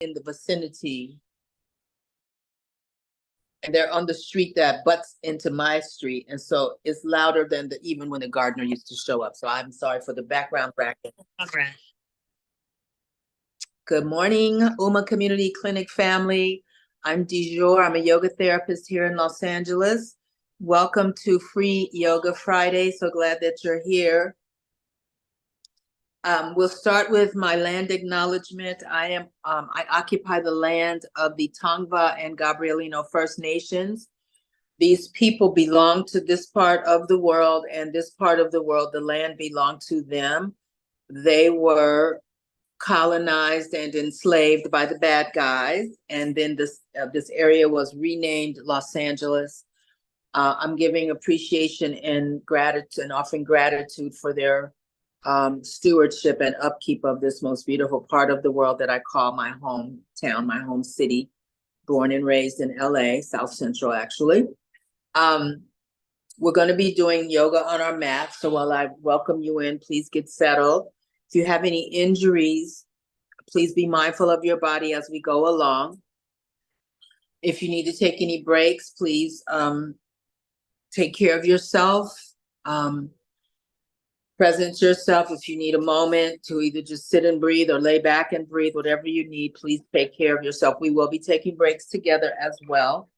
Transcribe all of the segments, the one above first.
in the vicinity, and they're on the street that butts into my street, and so it's louder than even when the gardener used to show up. So I'm sorry for the background bracket. Okay. Good morning, UMA Community Clinic family. I'm DeJur. I'm a yoga therapist here in Los Angeles. Welcome to Free Yoga Friday. So glad that you're here. We'll start with my land acknowledgement. I occupy the land of the Tongva and Gabrielino First Nations. These people belong to this part of the world, and this part of the world, the land belonged to them. They were colonized and enslaved by the bad guys, and then this area was renamed Los Angeles. I'm giving appreciation and gratitude and offering gratitude for their stewardship and upkeep of this most beautiful part of the world that I call my hometown, my home city, born and raised in LA, South Central actually. We're going to be doing yoga on our mat. So while I welcome you in, please get settled. If you have any injuries, please be mindful of your body as we go along. If you need to take any breaks, please take care of yourself. Present yourself. If you need a moment to either just sit and breathe or lay back and breathe, whatever you need, please take care of yourself. We will be taking breaks together as well.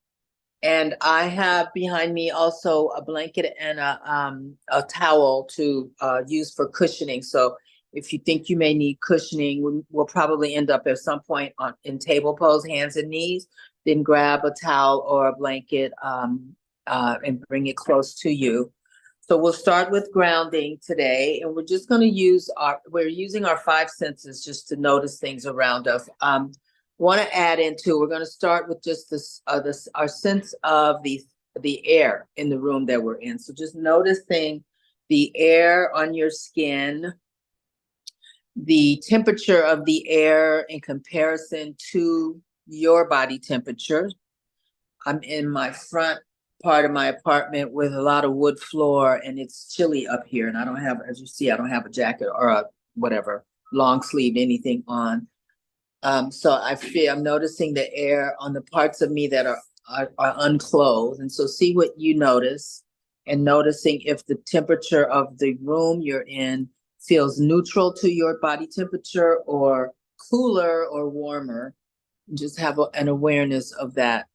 And I have behind me also a blanket and a towel to use for cushioning. So if you think you may need cushioning, we'll probably end up at some point in table pose, hands and knees. Then grab a towel or a blanket and bring it close to you. So we'll start with grounding today, and we're just going to use we're using our five senses just to notice things around us. Want to add into, we're going to start with just our sense of the air in the room that we're in. So just noticing the air on your skin, the temperature of the air in comparison to your body temperature. I'm in my front part of my apartment with a lot of wood floor, and it's chilly up here, and I don't have, as you see, I don't have a jacket or a whatever long sleeve anything on. So I'm noticing the air on the parts of me that are unclothed, and so see what you notice, and noticing if the temperature of the room you're in feels neutral to your body temperature or cooler or warmer. Just have an awareness of that.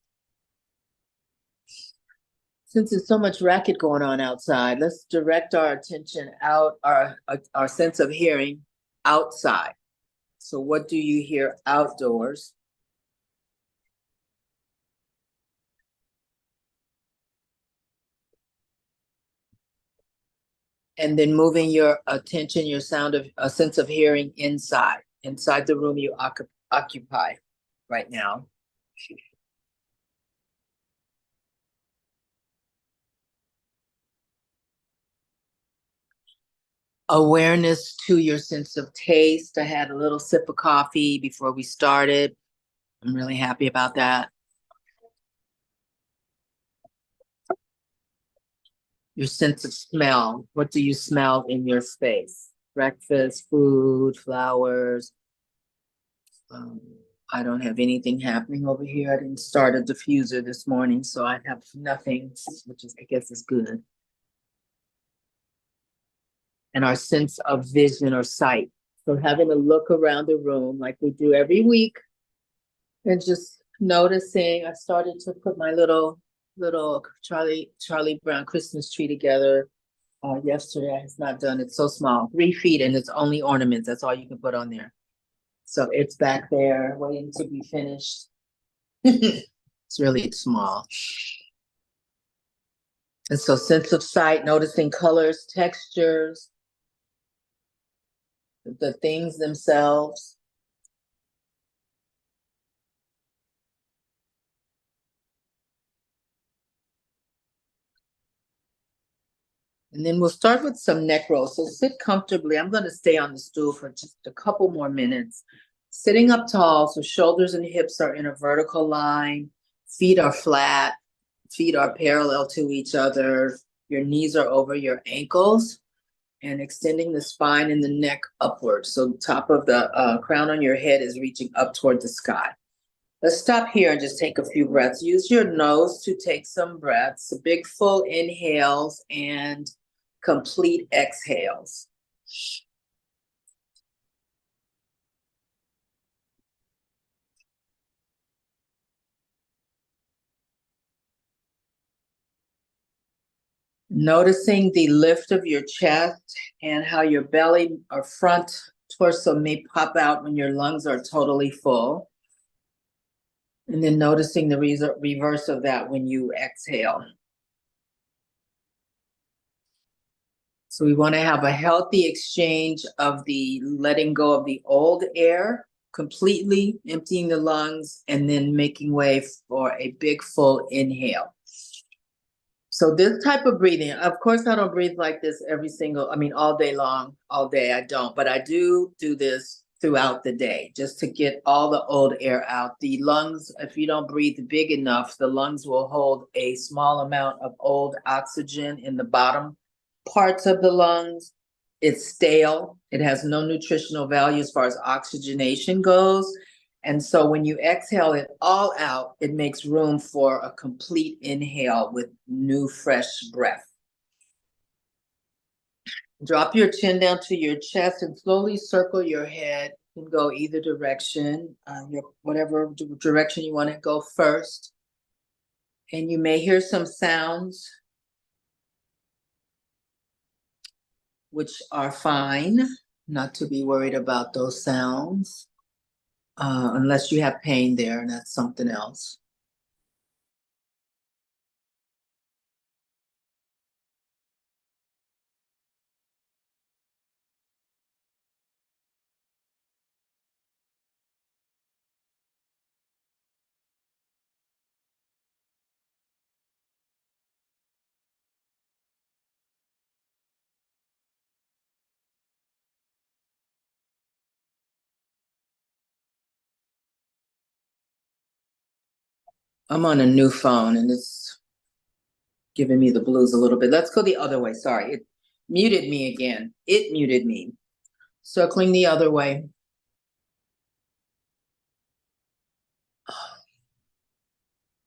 Since there's so much racket going on outside, let's direct our attention out, our sense of hearing outside. So what do you hear outdoors? And then moving your attention, your a sense of hearing inside the room you occupy right now. Awareness to your sense of taste. I had a little sip of coffee before we started. I'm really happy about that. Your sense of smell. What do you smell in your space? Breakfast, food, flowers. I don't have anything happening over here. I didn't start a diffuser this morning, so I have nothing, which is, I guess, is good. And our sense of vision or sight. So having a look around the room like we do every week, and just noticing. I started to put my little Charlie Brown Christmas tree together yesterday. It's not done. It's so small, 3 feet, and it's only ornaments. That's all you can put on there. So it's back there waiting to be finished. It's really small. And so sense of sight, noticing colors, textures, the things themselves. And then we'll start with some neck rolls. So sit comfortably. I'm going to stay on the stool for just a couple more minutes. Sitting up tall, so shoulders and hips are in a vertical line. Feet are flat. Feet are parallel to each other. Your knees are over your ankles. and extending the spine and the neck upward. So the top of the crown on your head is reaching up toward the sky. Let's stop here and just take a few breaths. Use your nose to take some breaths, big full inhales and complete exhales. Noticing the lift of your chest and how your belly or front torso may pop out when your lungs are totally full. And then noticing the reverse of that when you exhale. So we want to have a healthy exchange of the letting go of the old air, completely emptying the lungs, and then making way for a big full inhale. So this type of breathing, of course, I don't breathe like this all day long, all day I don't, but I do this throughout the day just to get all the old air out. The lungs, if you don't breathe big enough, the lungs will hold a small amount of old oxygen in the bottom parts of the lungs. It's stale. It has no nutritional value as far as oxygenation goes. And so when you exhale it all out, it makes room for a complete inhale with new, fresh breath. Drop your chin down to your chest and slowly circle your head. You can go either direction, whatever direction you want to go first. And you may hear some sounds, which are fine, not to be worried about those sounds. Unless you have pain there, and that's something else. I'm on a new phone and it's giving me the blues a little bit. Let's go the other way. Sorry, it muted me again. It muted me. Circling the other way.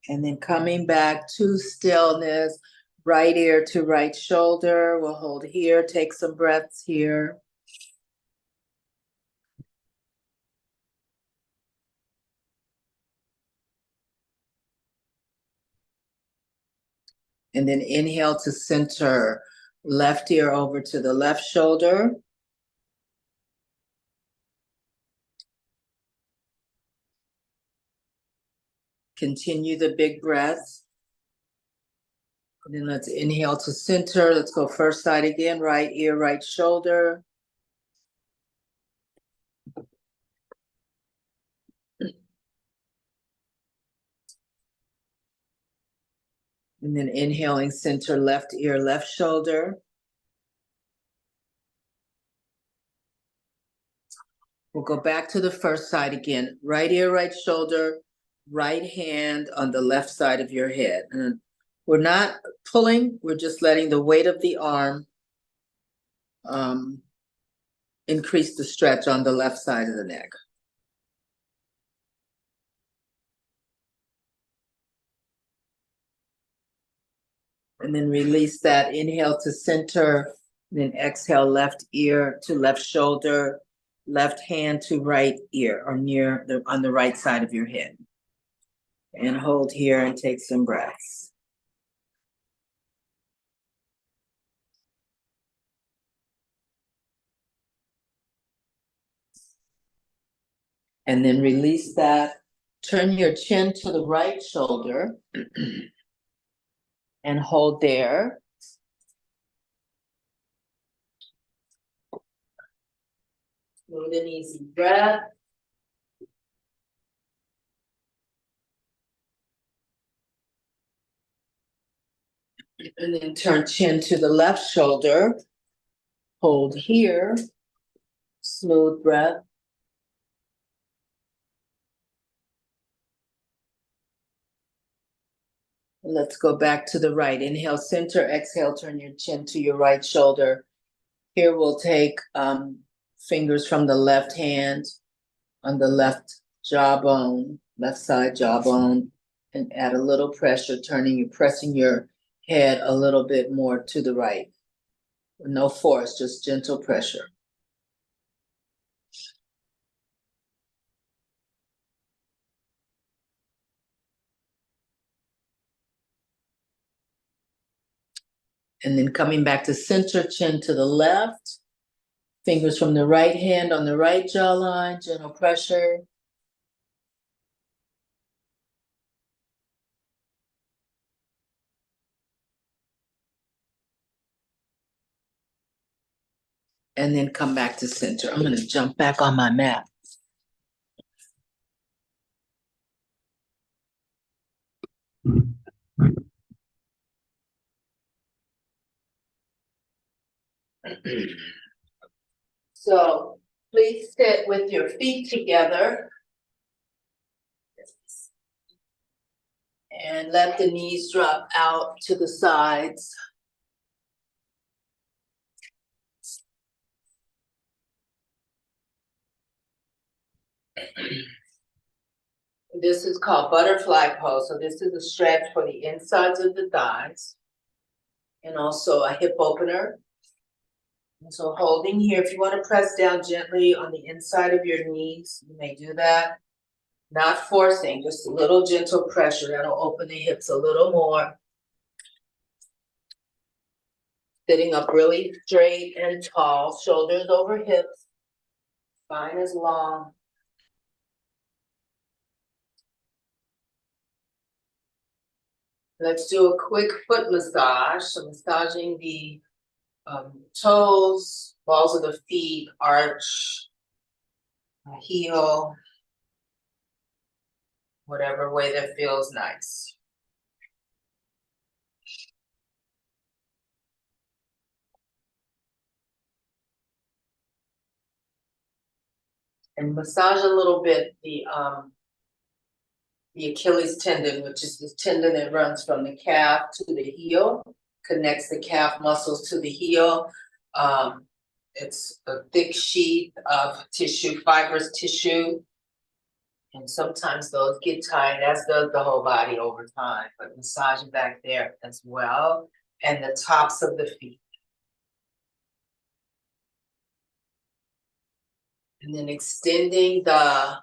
And then coming back to stillness, right ear to right shoulder. We'll hold here, take some breaths here. And then inhale to center, left ear over to the left shoulder. Continue the big breaths. And then let's inhale to center. Let's go first side again, right ear, right shoulder. And then inhaling center, left ear, left shoulder. We'll go back to the first side again. Right ear, right shoulder, right hand on the left side of your head. And we're not pulling, we're just letting the weight of the arm increase the stretch on the left side of the neck. And then release that. Inhale to center, then exhale left ear to left shoulder, left hand to right ear or on the right side of your head. And hold here and take some breaths. And then release that. Turn your chin to the right shoulder and hold there. Smooth and easy breath. And then turn chin to the left shoulder. Hold here. Smooth breath. Let's go back to the right. Inhale, center, exhale, turn your chin to your right shoulder. Here we'll take fingers from the left hand on the left jawbone, left side jawbone, and add a little pressure, pressing your head a little bit more to the right. No force, just gentle pressure. And then coming back to center, chin to the left. Fingers from the right hand on the right jawline, gentle pressure. And then come back to center. I'm gonna jump back on my mat. So please sit with your feet together. And let the knees drop out to the sides. This is called butterfly pose. So this is a stretch for the insides of the thighs. And also a hip opener. And so holding here, if you want to press down gently on the inside of your knees, you may do that. Not forcing, just a little gentle pressure. That'll open the hips a little more. Sitting up really straight and tall, shoulders over hips. Spine is long. Let's do a quick foot massage. So massaging the toes, balls of the feet, arch, heel, whatever way that feels nice. And massage a little bit the Achilles tendon, which is this tendon that runs from the calf to the heel, connects the calf muscles to the heel. It's a thick sheet of tissue, fibrous tissue. And sometimes those get tight, as does the whole body over time, but massaging back there as well. And the tops of the feet. And then extending the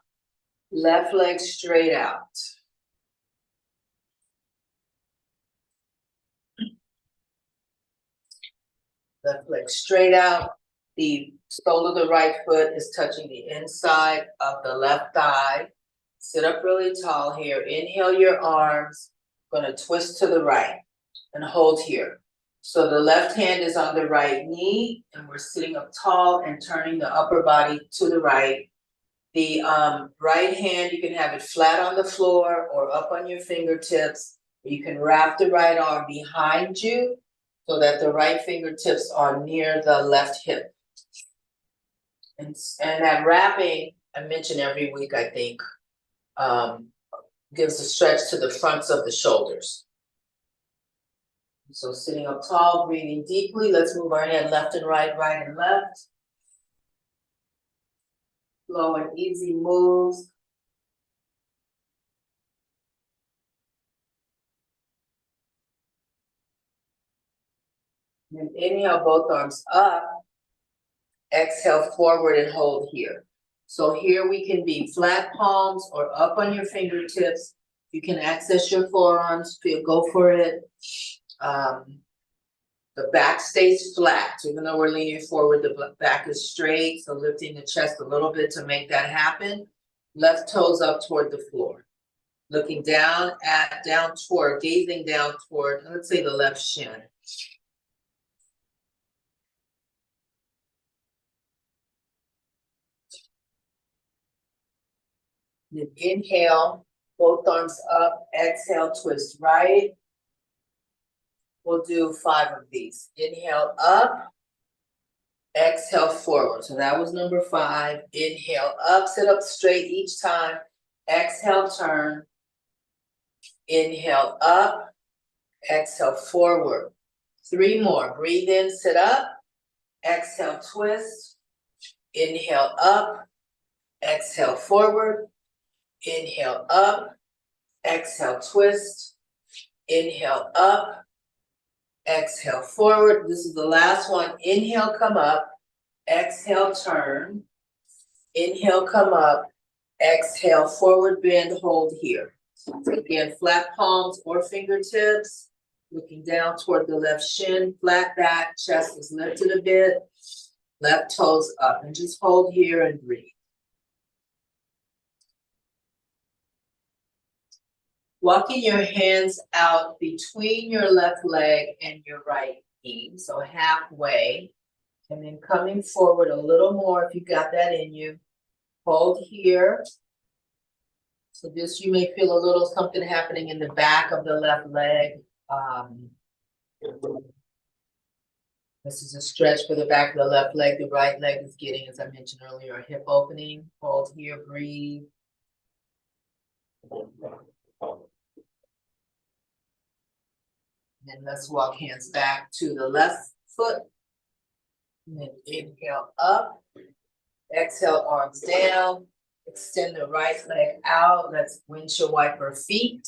left leg straight out. Left leg straight out. The sole of the right foot is touching the inside of the left thigh. Sit up really tall here. Inhale your arms. Gonna twist to the right and hold here. So the left hand is on the right knee and we're sitting up tall and turning the upper body to the right. The right hand, you can have it flat on the floor or up on your fingertips. You can wrap the right arm behind you so that the right fingertips are near the left hip. And that wrapping, I mention every week, I think, gives a stretch to the fronts of the shoulders. So sitting up tall, breathing deeply. Let's move our head left and right, right and left. Slow and easy moves. And inhale both arms up. Exhale forward and hold here. So here we can be flat palms or up on your fingertips. You can access your forearms, go for it. The back stays flat. So even though we're leaning forward, the back is straight. So lifting the chest a little bit to make that happen. Left toes up toward the floor. Looking down toward, gazing down toward, let's say the left shin. Then inhale, both arms up, exhale, twist right. We'll do 5 of these. Inhale up, exhale forward. So that was number 5. Inhale up, sit up straight each time. Exhale, turn. Inhale up, exhale forward. 3 more. Breathe in, sit up. Exhale, twist. Inhale up. Exhale, forward. Inhale up. Exhale, twist. Inhale up. Exhale, forward. This is the last one. Inhale, come up. Exhale, turn. Inhale, come up. Exhale, forward bend, hold here. So again, flat palms or fingertips. Looking down toward the left shin, flat back, chest is lifted a bit. Left toes up, and just hold here and breathe. Walking your hands out between your left leg and your right knee, so halfway. And then coming forward a little more if you got that in you. Hold here. So this, you may feel a little something happening in the back of the left leg. This is a stretch for the back of the left leg. The right leg is getting, as I mentioned earlier, a hip opening. Hold here, breathe. And then let's walk hands back to the left foot. And then inhale up. Exhale, arms down. Extend the right leg out. Let's windshield wiper feet.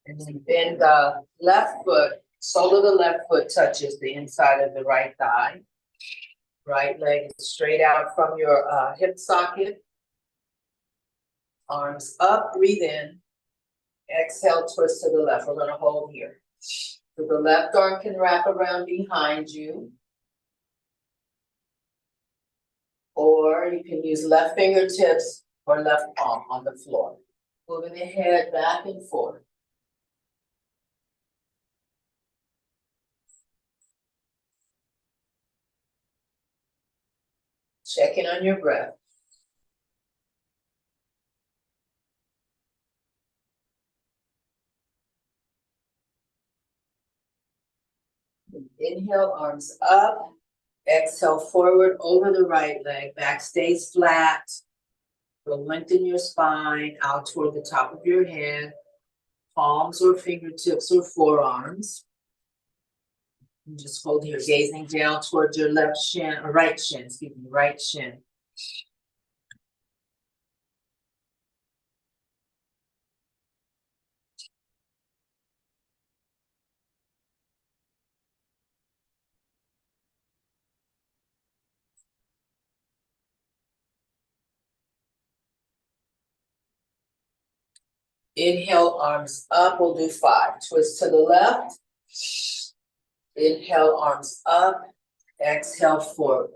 And then bend the left foot. Sole of the left foot touches the inside of the right thigh. Right leg is straight out from your hip socket. Arms up, breathe in. Exhale, twist to the left. We're going to hold here. So the left arm can wrap around behind you. Or you can use left fingertips or left palm on the floor. Moving the head back and forth. Check in on your breath. Inhale, arms up. Exhale, forward over the right leg. Back stays flat. You'll lengthen your spine out toward the top of your head. Palms or fingertips or forearms. And just hold here, gazing down towards your left shin, or right shin, excuse me, right shin. Inhale, arms up. We'll do 5. Twist to the left. Inhale, arms up. Exhale, forward.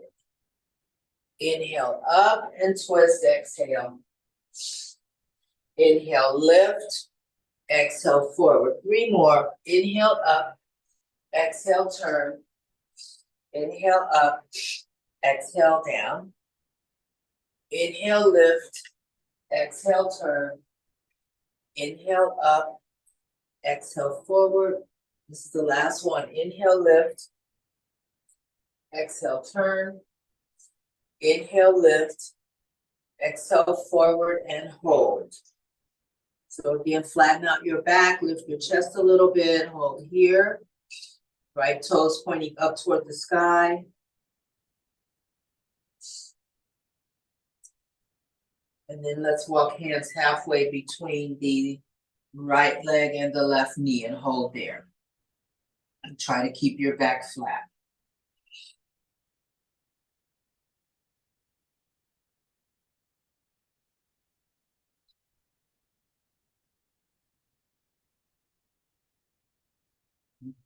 Inhale, up and twist. Exhale. Inhale, lift. Exhale, forward. 3 more. Inhale, up. Exhale, turn. Inhale, up. Exhale, down. Inhale, lift. Exhale, turn. Inhale, up. Exhale, forward. This is the last one. Inhale, lift. Exhale, turn. Inhale, lift. Exhale, forward and hold. So again, flatten out your back, lift your chest a little bit, hold here. Right toes pointing up toward the sky. And then let's walk hands halfway between the right leg and the left knee and hold there. And try to keep your back flat.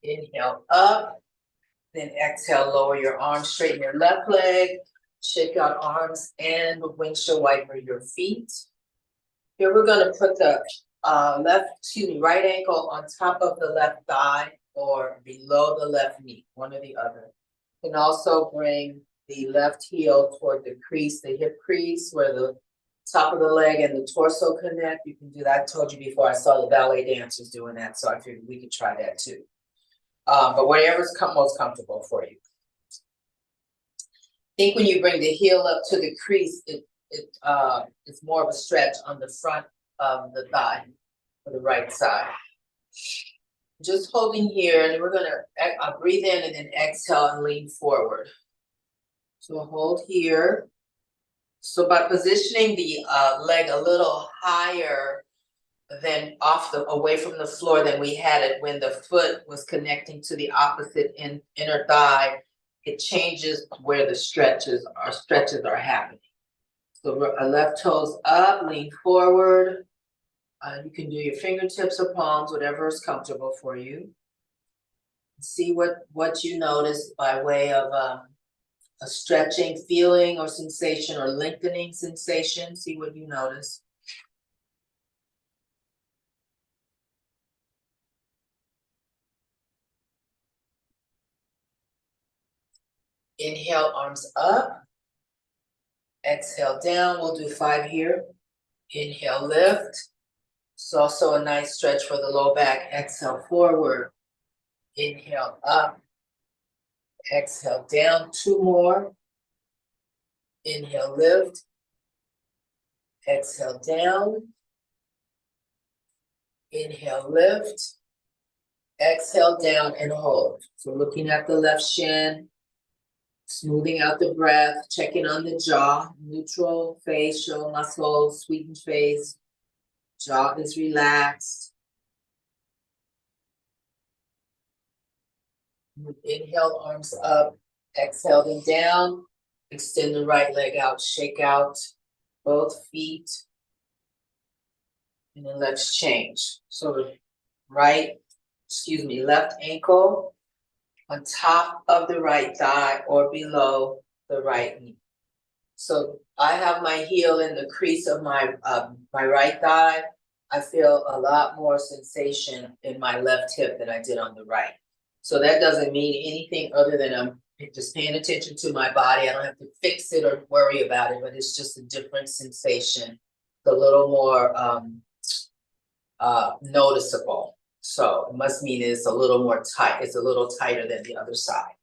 Inhale up, then exhale, lower your arms, straighten your left leg, shake out arms and windshield wiper your feet. Here we're gonna put the right ankle on top of the left thigh or below the left knee, one or the other. You can also bring the left heel toward the crease, the hip crease, where the top of the leg and the torso connect. You can do that. I told you before, I saw the ballet dancers doing that, so I figured we could try that too. But whatever's most comfortable for you. I think when you bring the heel up to the crease, it's more of a stretch on the front of the thigh for the right side. Just holding here, and we're gonna breathe in and then exhale and lean forward. So hold here. So by positioning the leg a little higher than away from the floor than we had it when the foot was connecting to the opposite inner thigh, it changes where the stretches are happening. So our left toes up, lean forward. You can do your fingertips or palms, whatever is comfortable for you. See what you notice by way of a stretching feeling or sensation or lengthening sensation. See what you notice. Inhale, arms up. Exhale down. We'll do 5 here. Inhale, lift. It's also a nice stretch for the low back. Exhale, forward. Inhale, up. Exhale, down. 2 more. Inhale, lift. Exhale, down. Inhale, lift. Exhale, down and hold. So looking at the left shin, smoothing out the breath, checking on the jaw, neutral facial muscles, sweetened face. Jaw is relaxed. Inhale, arms up. Exhale them down. Extend the right leg out. Shake out both feet. And then let's change. So left ankle on top of the right thigh or below the right knee. So I have my heel in the crease of my right thigh. I feel a lot more sensation in my left hip than I did on the right. So that doesn't mean anything other than I'm just paying attention to my body. I don't have to fix it or worry about it, but it's just a different sensation, a little more noticeable. So it must mean it's a little more tight. It's a little tighter than the other side.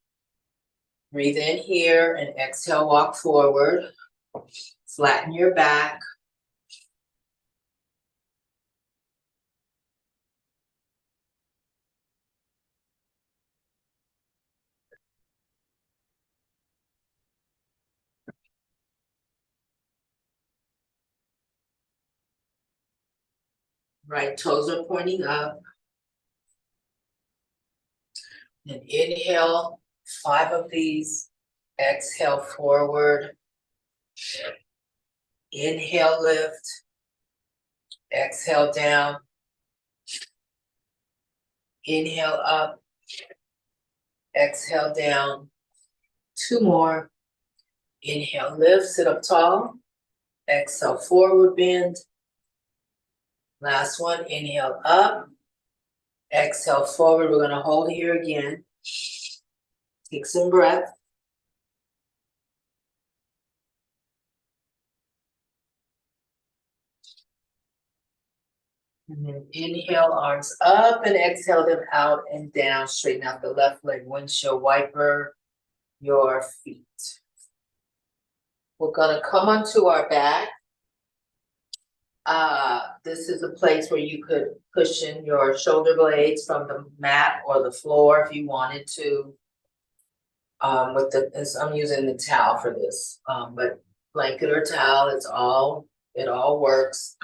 Breathe in here and exhale, walk forward. Flatten your back. Right toes are pointing up. And inhale 5 of these. Exhale forward. Inhale, lift. Exhale down. Inhale up. Exhale down. 2 more. Inhale, lift, sit up tall. Exhale, forward bend. Last one, inhale up. Exhale forward. We're gonna hold here again. Take some breath. And then inhale, arms up, and exhale them out and down. Straighten out the left leg, windshield wiper your feet. We're gonna come onto our back. This is a place where you could cushion your shoulder blades from the mat or the floor if you wanted to. I'm using the towel for this, but blanket or towel, it all works.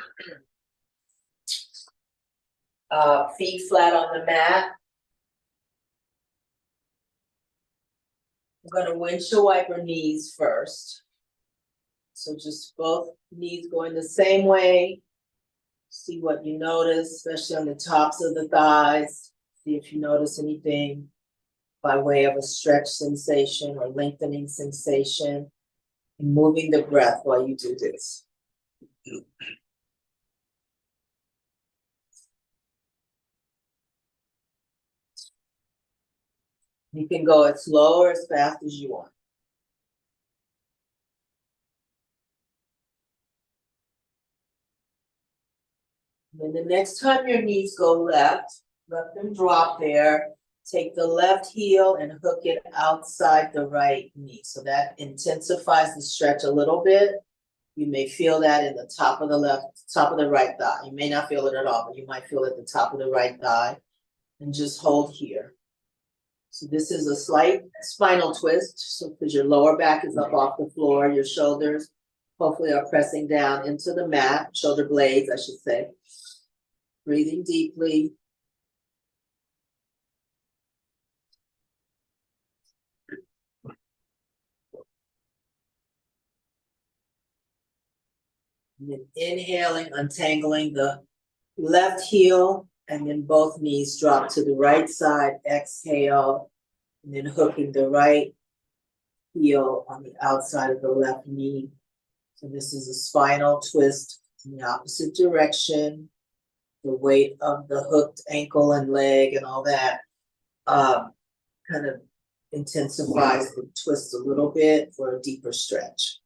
Feet flat on the mat. I'm gonna windshield wiper knees first. So just both knees going the same way. See what you notice, especially on the tops of the thighs. See if you notice anything by way of a stretch sensation or lengthening sensation. And moving the breath while you do this. You can go as slow or as fast as you want. And then the next time your knees go left, let them drop there. Take the left heel and hook it outside the right knee. So that intensifies the stretch a little bit. You may feel that in the top of the right thigh. You may not feel it at all, but you might feel it at the top of the right thigh. And just hold here. So this is a slight spinal twist. So because your lower back is up off the floor, your shoulders hopefully are pressing down into the mat, shoulder blades, I should say. Breathing deeply. And then inhaling, untangling the left heel, and then both knees drop to the right side. Exhale, and then hooking the right heel on the outside of the left knee. So this is a spinal twist in the opposite direction. The weight of the hooked ankle and leg and all that kind of intensifies the twist a little bit for a deeper stretch.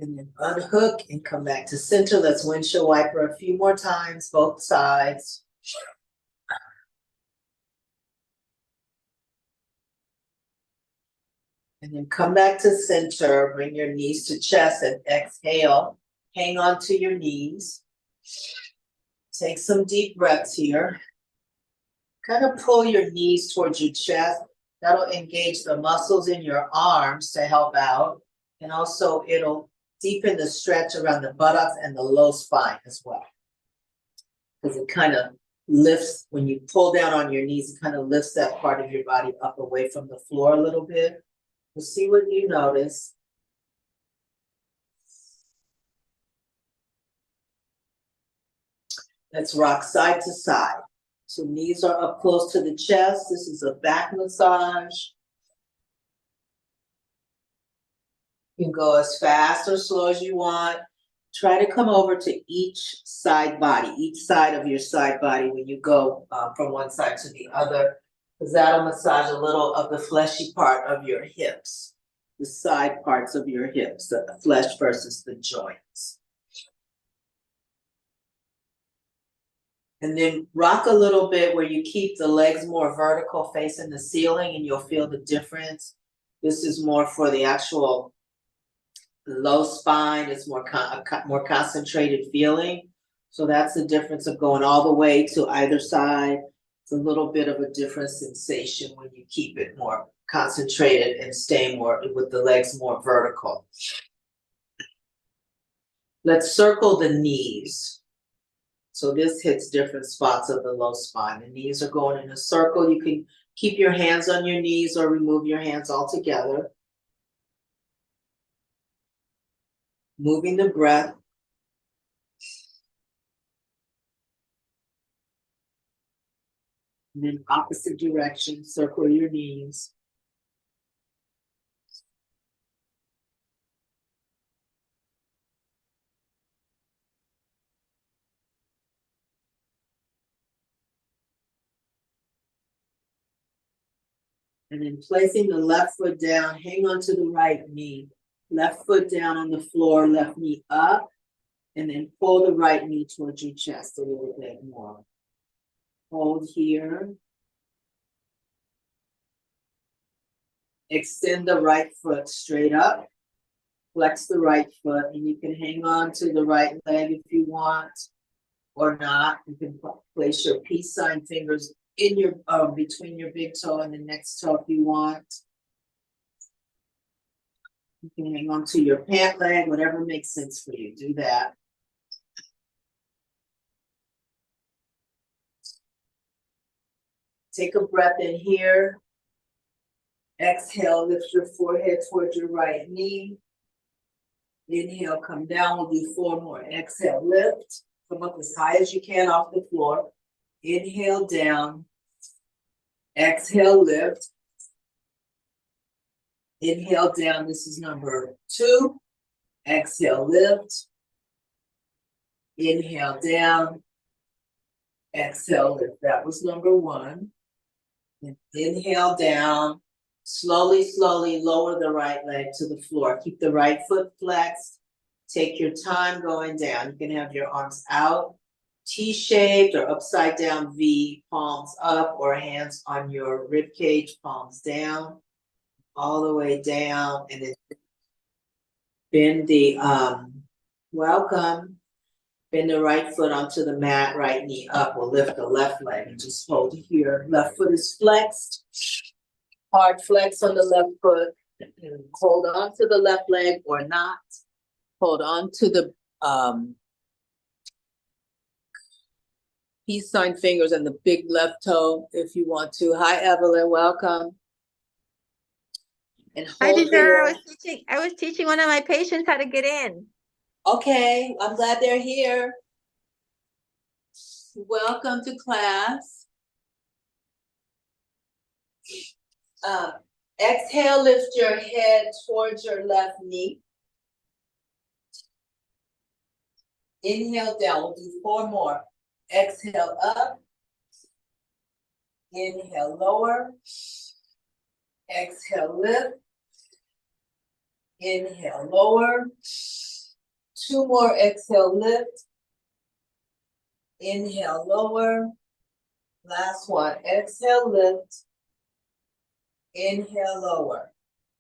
And then unhook and come back to center. Let's windshield wiper a few more times, both sides. And then come back to center, bring your knees to chest and exhale. Hang on to your knees. Take some deep breaths here. Kind of pull your knees towards your chest. That'll engage the muscles in your arms to help out. And also it'll deepen the stretch around the buttocks and the low spine as well. Because it kind of lifts, when you pull down on your knees, it kind of lifts that part of your body up away from the floor a little bit. We'll see what you notice. Let's rock side to side. So knees are up close to the chest. This is a back massage. You can go as fast or slow as you want. Try to come over to each side body, each side of your side body when you go from one side to the other, because that'll massage a little of the fleshy part of your hips, the side parts of your hips, the flesh versus the joints. And then rock a little bit where you keep the legs more vertical facing the ceiling and you'll feel the difference. This is more for the actual low spine. It's more concentrated feeling. So that's the difference of going all the way to either side. It's a little bit of a different sensation when you keep it more concentrated and stay more with the legs more vertical. Let's circle the knees. So this hits different spots of the low spine. The knees are going in a circle. You can keep your hands on your knees or remove your hands altogether. Moving the breath. And then opposite direction, circle your knees. And then placing the left foot down, hang on to the right knee. Left foot down on the floor, left knee up, and then pull the right knee towards your chest a little bit more. Hold here. Extend the right foot straight up. Flex the right foot, and you can hang on to the right leg if you want, or not. You can place your peace sign fingers in your between your big toe and the next toe if you want. You can hang on to your pant leg, whatever makes sense for you. Do that. Take a breath in here. Exhale, lift your forehead towards your right knee. Inhale, come down. We'll do 4 more. Exhale, lift. Come up as high as you can off the floor. Inhale, down. Exhale, lift. Inhale, down. This is number 2. Exhale, lift. Inhale, down. Exhale, lift. That was number 1. And inhale, down. Slowly, slowly lower the right leg to the floor. Keep the right foot flexed. Take your time going down. You can have your arms out T-shaped or upside down V, palms up, or hands on your rib cage, palms down, all the way down, and then bend the welcome. Bend the right foot onto the mat, right knee up. We'll lift the left leg and just hold here. Left foot is flexed. Hard flex on the left foot. Hold on to the left leg or not. Hold on to the peace sign fingers and the big left toe if you want to. Hi, Evelyn, welcome. And Hi, hold DeJur. there. I was teaching one of my patients how to get in. Okay, I'm glad they're here. Welcome to class. Exhale, lift your head towards your left knee. Inhale down, we'll do 4 more. Exhale up. Inhale lower. Exhale lift. Inhale lower. 2 more, exhale lift. Inhale lower. Last one, exhale lift. Inhale lower.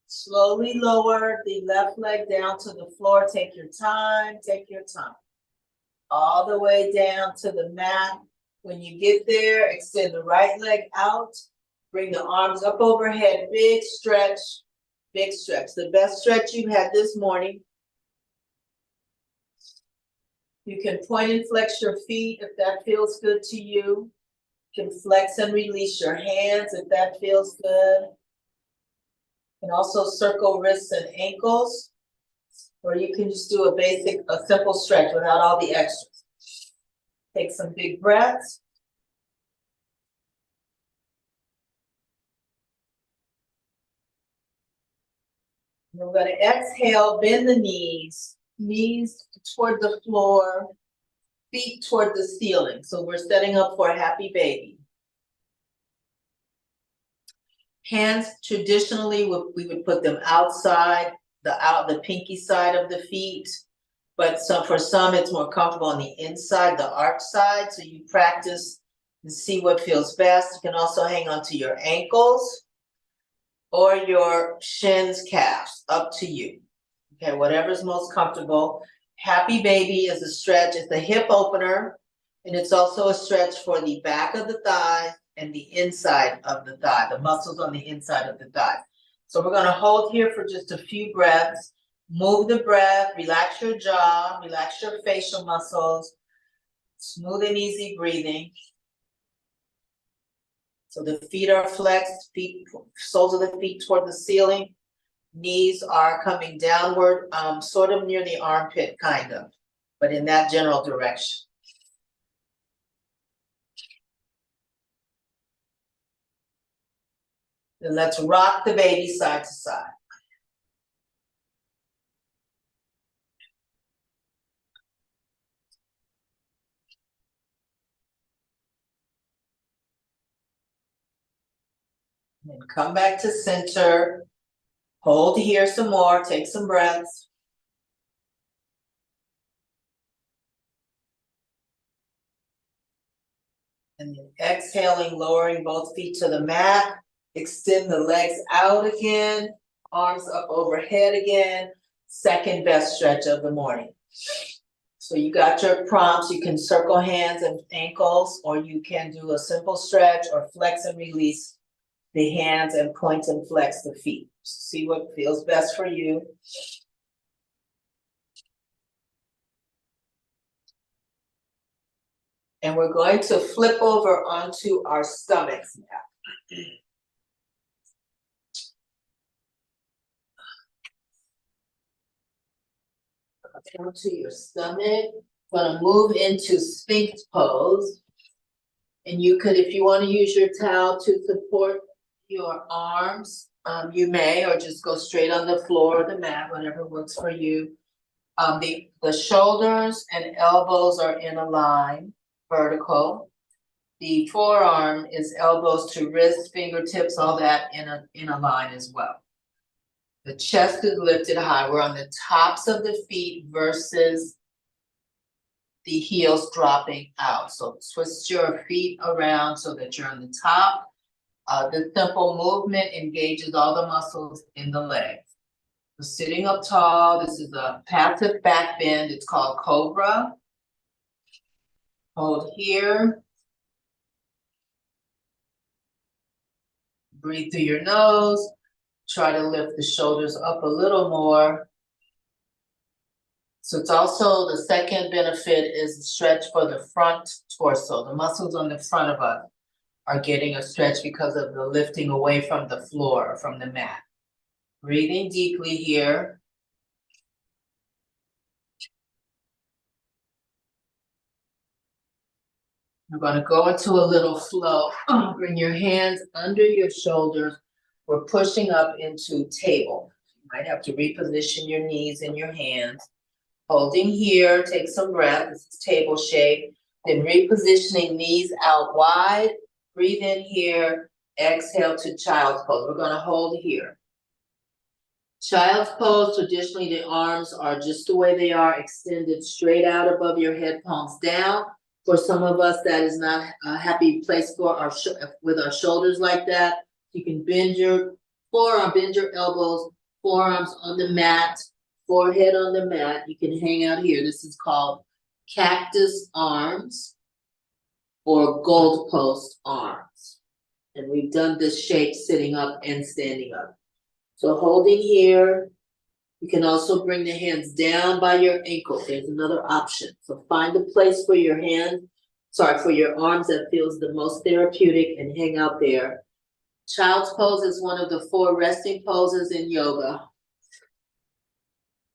Slowly lower the left leg down to the floor. Take your time, take your time. All the way down to the mat. When you get there, extend the right leg out. Bring the arms up overhead. Big stretch, big stretch. The best stretch you've had this morning. You can point and flex your feet if that feels good to you. You can flex and release your hands if that feels good. You can also circle wrists and ankles, or you can just do a simple stretch without all the extras. Take some big breaths. We're going to exhale, bend the knees toward the floor, feet toward the ceiling. So we're setting up for a happy baby. Hands, traditionally, we would put them outside, the pinky side of the feet. But for some, it's more comfortable on the inside, the arch side. So you practice and see what feels best. You can also hang on to your ankles or your shins, calves, up to you. Okay, whatever's most comfortable. Happy baby is a stretch. It's a hip opener, and it's also a stretch for the back of the thigh and the inside of the thigh, the muscles on the inside of the thigh. So we're going to hold here for just a few breaths. Move the breath, relax your jaw, relax your facial muscles. Smooth and easy breathing. So the feet are flexed, soles of the feet toward the ceiling. Knees are coming downward, sort of near the armpit, kind of, but in that general direction. Then let's rock the baby side to side. And then come back to center. Hold here some more, take some breaths. And then exhaling, lowering both feet to the mat. Extend the legs out again, arms up overhead again. Second best stretch of the morning. So you got your prompts. You can circle hands and ankles, or you can do a simple stretch or flex and release the hands and point and flex the feet. See what feels best for you. And we're going to flip over onto our stomachs now. Down to your stomach. Gonna move into Sphinx pose. And you could, if you want to use your towel to support your arms, you may, or just go straight on the floor or the mat, whatever works for you. The shoulders and elbows are in a line, vertical. The forearm is elbows to wrists, fingertips, all that in a line as well. The chest is lifted high. We're on the tops of the feet versus the heels dropping out. So twist your feet around so that you're on the top. This simple movement engages all the muscles in the legs. So sitting up tall, this is a passive back bend. It's called Cobra. Hold here. Breathe through your nose. Try to lift the shoulders up a little more. So it's also the second benefit is the stretch for the front torso. The muscles on the front of us are getting a stretch because of the lifting away from the floor, from the mat. Breathing deeply here. We're going to go into a little flow. Bring your hands under your shoulders. We're pushing up into table. You might have to reposition your knees and your hands. Holding here, take some breath. This is table shape. Then repositioning knees out wide. Breathe in here. Exhale to child's pose. We're going to hold here. Child's pose, traditionally the arms are just the way they are, extended straight out above your head, palms down. For some of us, that is not a happy place for our with our shoulders like that. You can bend your forearm, bend your elbows, forearms on the mat, forehead on the mat. You can hang out here. This is called cactus arms or goalpost arms. And we've done this shape sitting up and standing up. So holding here, you can also bring the hands down by your ankle. There's another option. So find a place for your for your arms that feels the most therapeutic and hang out there. Child's pose is one of the 4 resting poses in yoga.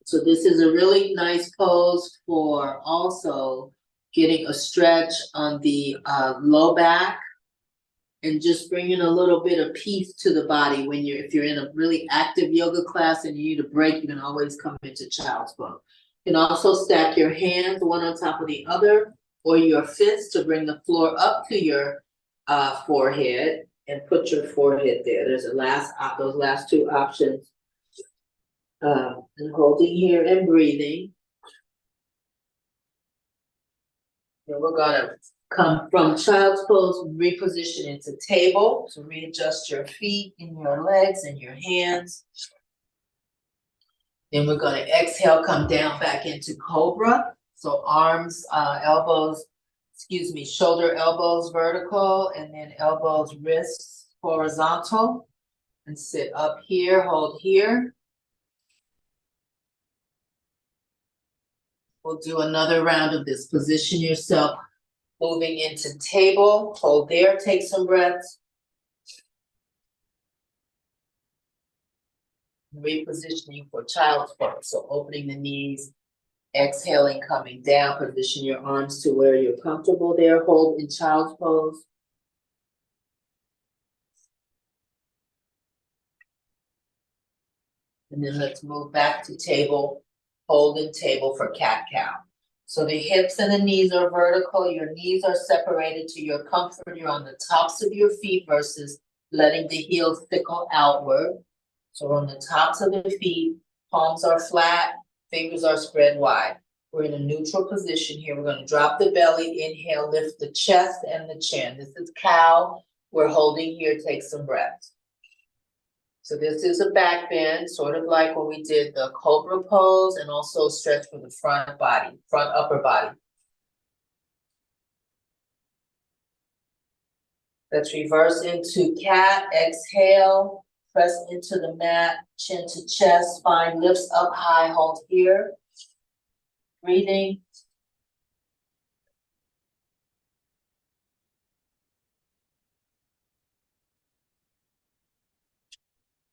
So this is a really nice pose for also getting a stretch on the low back. And just bringing a little bit of peace to the body if you're in a really active yoga class and you need a break, you can always come into child's pose. You can also stack your hands one on top of the other or your fists to bring the floor up to your forehead and put your forehead there. There's those last 2 options. And holding here and breathing. And we're gonna come from child's pose, reposition into table. So readjust your feet and your legs and your hands. Then we're going to exhale, come down back into cobra. So arms, shoulder, elbows vertical, and then elbows, wrists horizontal. And sit up here, hold here. We'll do another round of this. Position yourself. Moving into table, hold there, take some breaths. Repositioning for child's pose. So opening the knees, exhaling, coming down, position your arms to where you're comfortable there. Hold in child's pose. And then let's move back to table, hold in table for cat-cow. So the hips and the knees are vertical. Your knees are separated to your comfort. You're on the tops of your feet versus letting the heels tickle outward. So we're on the tops of the feet. Palms are flat. Fingers are spread wide. We're in a neutral position here. We're going to drop the belly. Inhale, lift the chest and the chin. This is cow. We're holding here. Take some breaths. So this is a back bend, sort of like when we did the cobra pose, and also stretch for the front upper body. Let's reverse into cat, exhale, press into the mat, chin to chest, spine lifts up high, hold here. Breathing.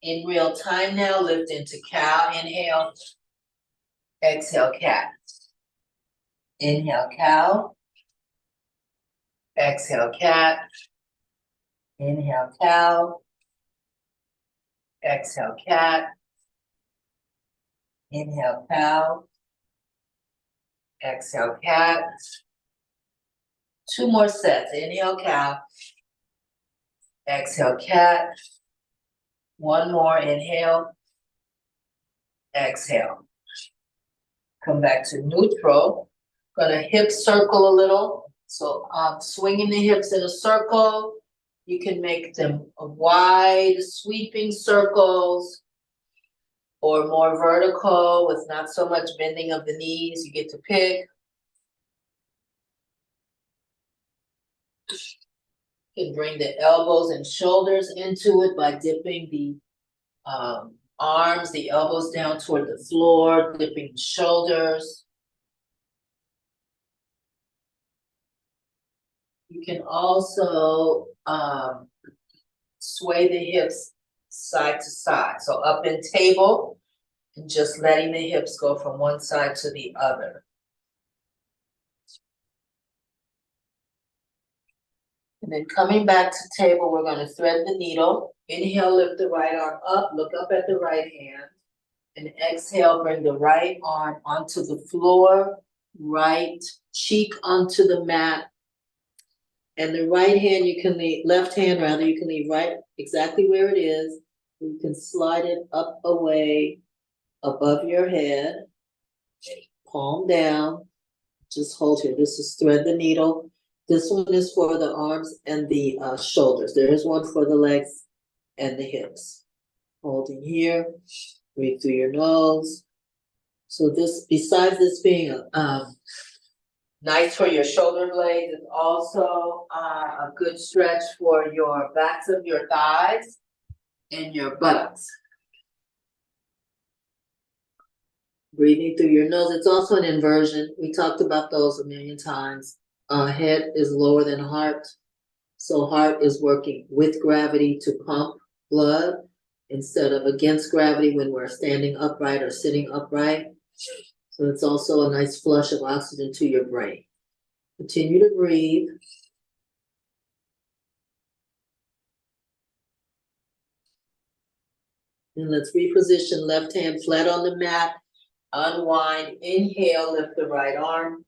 In real time now, lift into cow, inhale, exhale, cat. Inhale, cow. Exhale, cat. Inhale, cow. Exhale, cat. Inhale, cow. Exhale, cat. 2 more sets. Inhale, cow. Exhale, cat. 1 more. Inhale. Exhale. Come back to neutral. Gonna hip circle a little. So swinging the hips in a circle. You can make them wide sweeping circles or more vertical with not so much bending of the knees. You get to pick. You can bring the elbows and shoulders into it by dipping the arms, the elbows down toward the floor, dipping the shoulders. You can also sway the hips side to side. So up in table and just letting the hips go from one side to the other. And then coming back to table, we're going to thread the needle. Inhale, lift the right arm up, look up at the right hand. And exhale, bring the right arm onto the floor, right cheek onto the mat. And the right hand you can leave, left hand rather, you can leave right exactly where it is. You can slide it up away above your head, palm down, just hold here. This is thread the needle. This one is for the arms and the shoulders. There is one for the legs and the hips. Holding here, breathe through your nose. So this, besides this being nice for your shoulder blades, it's also a good stretch for your backs of your thighs and your buttocks. Breathing through your nose. It's also an inversion. We talked about those a million times. Head is lower than heart. So heart is working with gravity to pump blood instead of against gravity when we're standing upright or sitting upright. So it's also a nice flush of oxygen to your brain. Continue to breathe. And let's reposition left hand flat on the mat. Unwind, inhale, lift the right arm.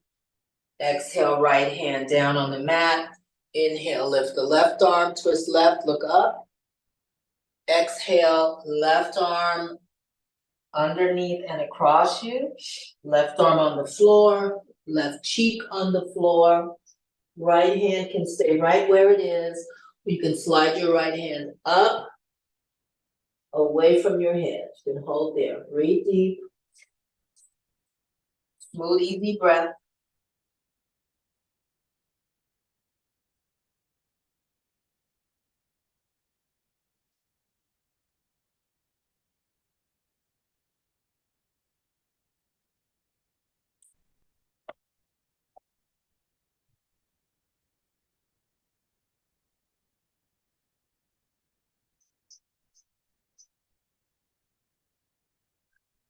Exhale, right hand down on the mat. Inhale, lift the left arm, twist left, look up. Exhale, left arm underneath and across you. Left arm on the floor, left cheek on the floor. Right hand can stay right where it is. You can slide your right hand up, away from your head. You can hold there. Breathe deep. Smooth, easy breath.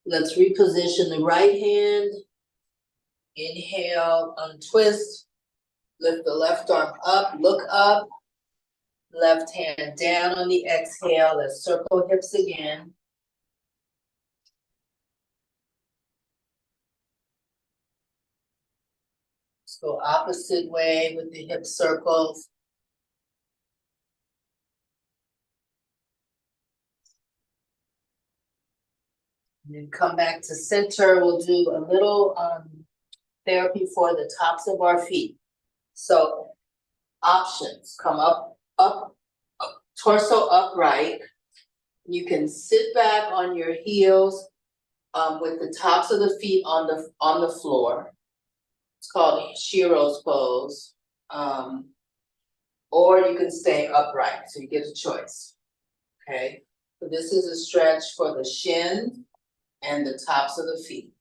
Let's reposition the right hand. Inhale, untwist. Lift the left arm up, look up. Left hand down on the exhale. Let's circle hips again. Let's go opposite way with the hip circles. And then come back to center. We'll do a little therapy for the tops of our feet. So options, come up, torso upright. You can sit back on your heels with the tops of the feet on the floor. It's called Shiro's pose. Or you can stay upright, so you get a choice. Okay, so this is a stretch for the shins and the tops of the feet.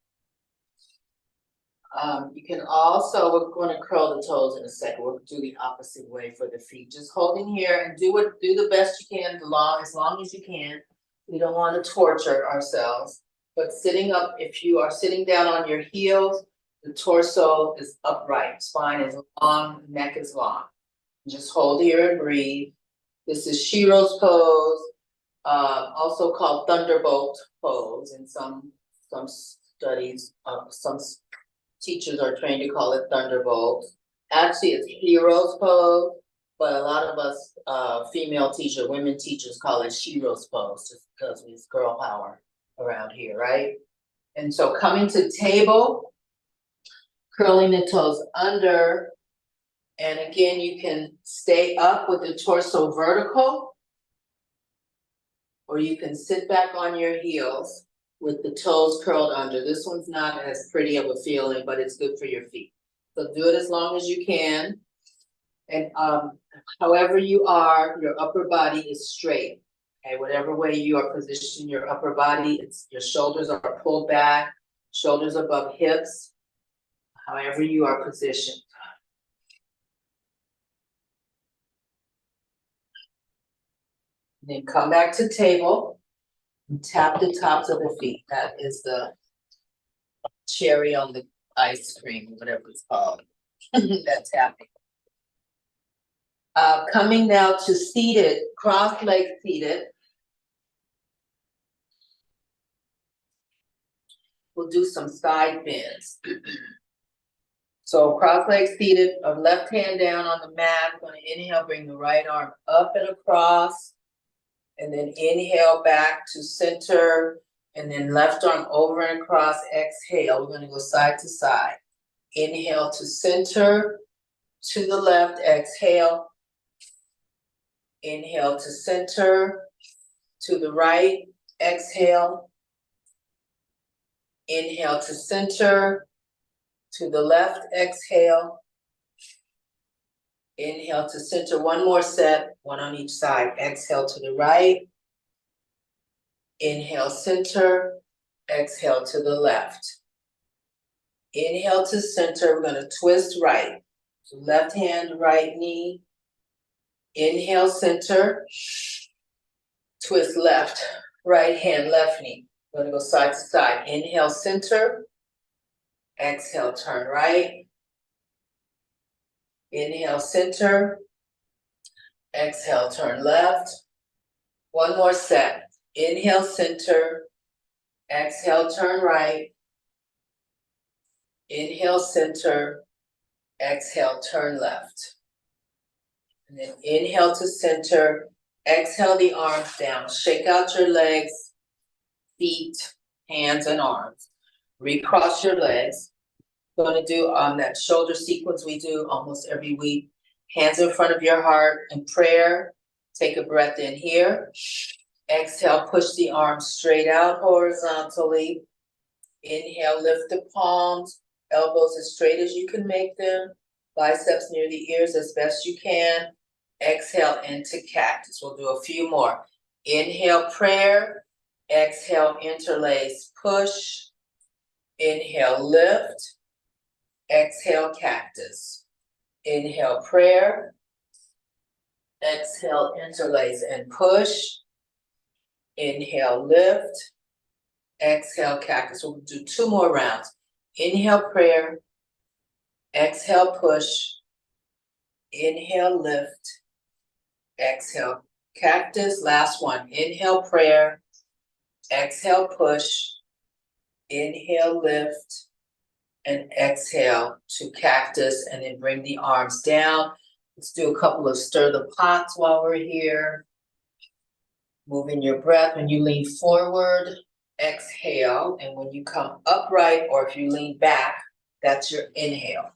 You can also, we're going to curl the toes in a second. We'll do the opposite way for the feet. Just holding here and do the best you can, as long as you can. We don't want to torture ourselves. But sitting up, if you are sitting down on your heels, the torso is upright, spine is long, neck is long. Just hold here and breathe. This is Shiro's pose, also called thunderbolt pose in some studies. Some teachers are trained to call it thunderbolt. Actually, it's Shiro's pose, but a lot of us women teachers call it Shiro's pose just because it's girl power around here, right? And so coming to table, curling the toes under. And again, you can stay up with the torso vertical, or you can sit back on your heels with the toes curled under. This one's not as pretty of a feeling, but it's good for your feet. So do it as long as you can. And however you are, your upper body is straight. Okay, whatever way you are positioned, your upper body, your shoulders are pulled back, shoulders above hips, however you are positioned. Then come back to table and tap the tops of the feet. That is the cherry on the ice cream, whatever it's called. That tapping. Coming now to seated, cross-legged seated. We'll do some side bends. So cross-legged seated, left hand down on the mat. I'm going to inhale, bring the right arm up and across. And then inhale back to center. And then left arm over and across. Exhale. We're going to go side to side. Inhale to center. To the left. Exhale. Inhale to center. To the right. Exhale. Inhale to center. To the left. Exhale. Inhale to center. One more set. One on each side. Exhale to the right. Inhale center. Exhale to the left. Inhale to center. We're going to twist right. So left hand, right knee. Inhale center. Twist left. Right hand, left knee. We're going to go side to side. Inhale center. Exhale, turn right. Inhale center. Exhale, turn left. One more set. Inhale center. Exhale, turn right. Inhale center. Exhale, turn left. And then inhale to center. Exhale the arms down. Shake out your legs, feet, hands, and arms. Recross your legs. We're going to do that shoulder sequence we do almost every week. Hands in front of your heart in prayer. Take a breath in here. Exhale, push the arms straight out horizontally. Inhale, lift the palms, elbows as straight as you can make them. Biceps near the ears as best you can. Exhale into cactus. We'll do a few more. Inhale, prayer. Exhale, interlace, push. Inhale, lift. Exhale, cactus. Inhale, prayer. Exhale, interlace and push. Inhale, lift. Exhale, cactus. We'll do 2 more rounds. Inhale, prayer. Exhale, push. Inhale, lift. Exhale, cactus. Last one. Inhale, prayer. Exhale, push. Inhale, lift. And exhale to cactus. And then bring the arms down. Let's do a couple of stir the pots while we're here. Moving your breath. When you lean forward, exhale. And when you come upright, or if you lean back, that's your inhale.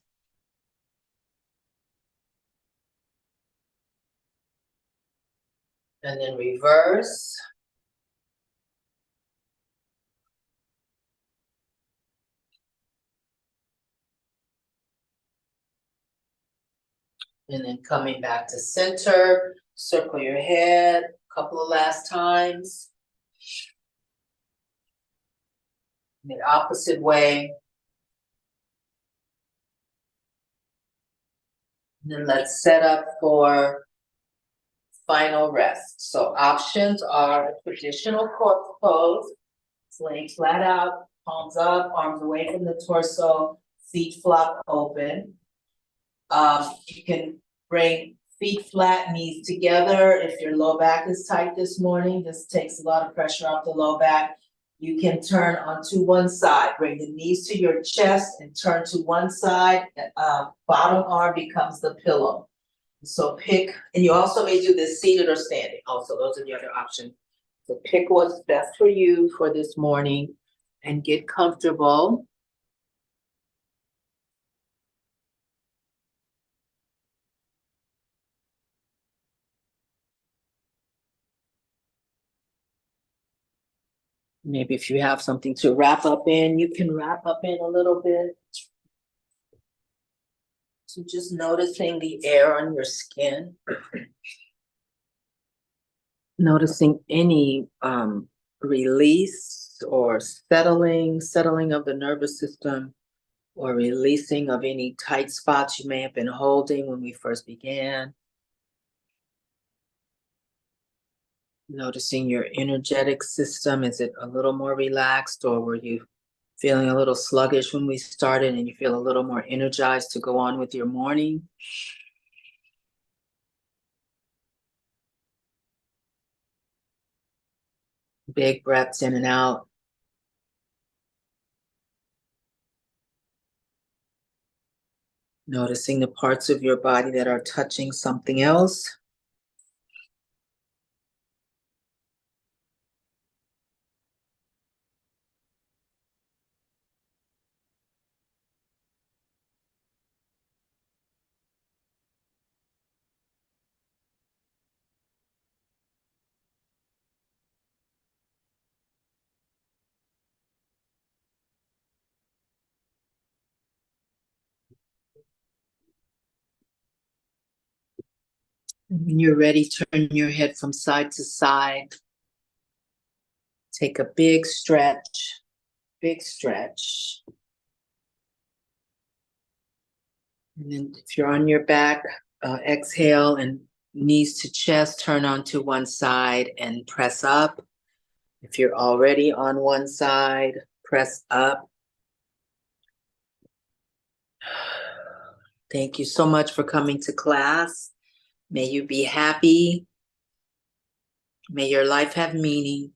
And then reverse. And then coming back to center, circle your head a couple of last times. The opposite way. And then let's set up for final rest. So options are traditional corpse pose. It's laying flat out, palms up, arms away from the torso, feet flop open. You can bring feet flat, knees together. If your low back is tight this morning, this takes a lot of pressure off the low back. You can turn onto one side, bring the knees to your chest and turn to one side. Bottom arm becomes the pillow. So pick, and you also may do this seated or standing. Also, those are the other options. So pick what's best for you for this morning and get comfortable. Maybe if you have something to wrap up in, you can wrap up in a little bit. So just noticing the air on your skin. Noticing any release or settling of the nervous system, or releasing of any tight spots you may have been holding when we first began. Noticing your energetic system. Is it a little more relaxed, or were you feeling a little sluggish when we started and you feel a little more energized to go on with your morning? Big breaths in and out. Noticing the parts of your body that are touching something else. And when you're ready, turn your head from side to side. Take a big stretch, big stretch. And then if you're on your back, exhale and knees to chest, turn onto one side and press up. If you're already on one side, press up. Thank you so much for coming to class. May you be happy. May your life have meaning.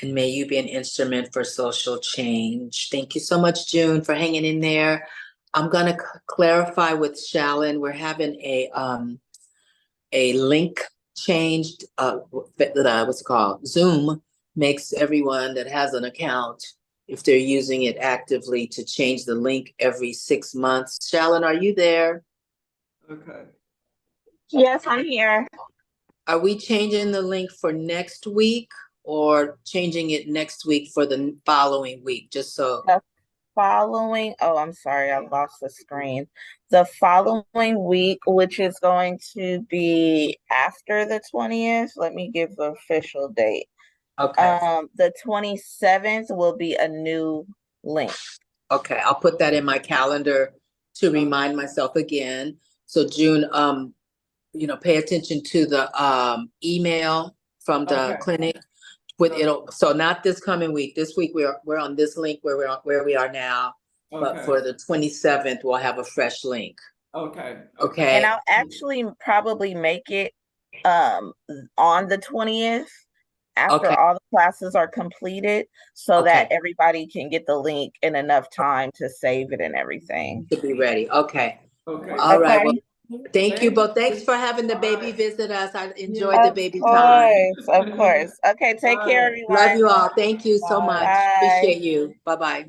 And may you be an instrument for social change. Thank you so much, June, for hanging in there. I'm gonna clarify with Shalyn. We're having a link changed. What's it called? Zoom makes everyone that has an account, if they're using it actively, to change the link every 6 months. Shalyn, are you there? Okay. Yes, I'm here. Are we changing the link for next week, or changing it next week for the following week? Just so. Following, oh, I'm sorry, I lost the screen. The following week, which is going to be after the 20th, let me give the official date. Okay. The 27th will be a new link. Okay, I'll put that in my calendar to remind myself again. So June, pay attention to the email from the clinic with it'll. So not this coming week. This week we're on this link where we are now. But for the 27th, we'll have a fresh link. Okay. Okay. And I'll actually probably make it on the 20th after all the classes are completed, so that everybody can get the link in enough time to save it and everything. To be ready. Okay. Okay. All right. Well, thank you both. Thanks for having the baby visit us. I enjoyed the baby time. Of course. Okay, take care, everyone. Love you all. Thank you so much. Bye. Appreciate you. Bye-bye.